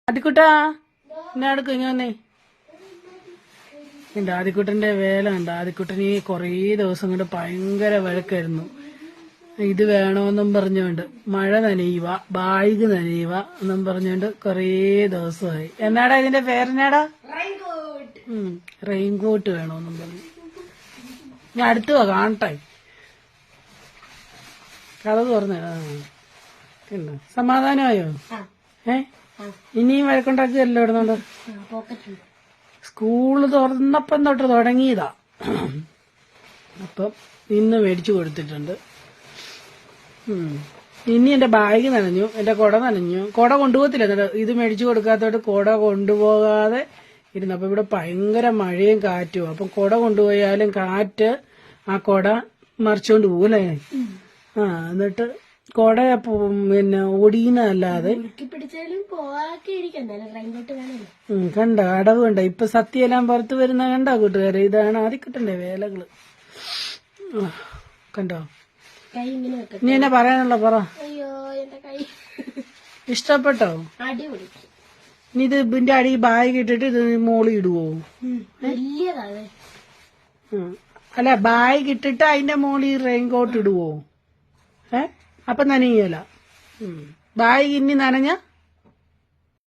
ആദിക്കുട്ടാ എന്നെ അടുക്കും ഇനി വന്നേ. ഉണ്ട് ആദിക്കുട്ടന്റെ വേല ഉണ്ട്. ആദിക്കുട്ടൻ ഈ കൊറേ ദിവസം കൊണ്ട് ഭയങ്കര വഴക്കായിരുന്നു. ഇത് വേണമെന്നും പറഞ്ഞുകൊണ്ട് മഴ നനയുക, ബാഗ് നനയുക എന്നും പറഞ്ഞുകൊണ്ട് കൊറേ ദിവസമായി. എന്നാടാ ഇതിന്റെ പേരെന്നാടാ? റെയിൻകോട്ട് വേണമെന്നും പറഞ്ഞു. ഞാൻ അടുത്ത് വാ കാണട്ടെ. കഥ തുറന്നു. സമാധാനമായോ? ഇനിയും വഴക്കുണ്ടാക്കി എല്ലാം ഇടുന്നുണ്ട്. സ്കൂള് തുറന്നപ്പം തൊട്ട് തുടങ്ങിയതാ. അപ്പം ഇന്ന് മേടിച്ചു കൊടുത്തിട്ടുണ്ട്. ഇനി എന്റെ ബാഗ് നനഞ്ഞു, എന്റെ കുട നനഞ്ഞു. കുട കൊണ്ടുപോകത്തില്ല എന്നിട്ട് ഇത് മേടിച്ചു കൊടുക്കാത്തോട്ട് കുട കൊണ്ടുപോകാതെ ഇരുന്നു. അപ്പൊ ഇവിടെ ഭയങ്കര മഴയും കാറ്റും. അപ്പം കുട കൊണ്ടുപോയാലും കാറ്റ് ആ കുട മറിച്ചോണ്ട് പോകൂലേ. എന്നിട്ട് കുട പിന്നെ ഓടീന്നല്ലാതെ കണ്ട അടവ് കണ്ട. ഇപ്പൊ സത്യമെല്ലാം പുറത്ത് വരുന്ന കണ്ട കൂട്ടുകാരെ. ഇതാണ് ആദിക്കുട്ടന്റെ വേലകള്. കണ്ടോ? നീ എന്നെ പറയാനുള്ള പറ. ഇഷ്ടപ്പെട്ടോ? ഇനി ഇത് ഇതിന്റെ അടി ബാഗ് ഇട്ടിട്ട് ഇത് മോളി ഇടുവോ? അല്ല, ബാഗ് ഇട്ടിട്ട് അതിന്റെ മോളി റെയിൻകോട്ട് ഇടുവോ? അപ്പൊ നനയല. ബാഗ് ഇനി നനഞ്ഞ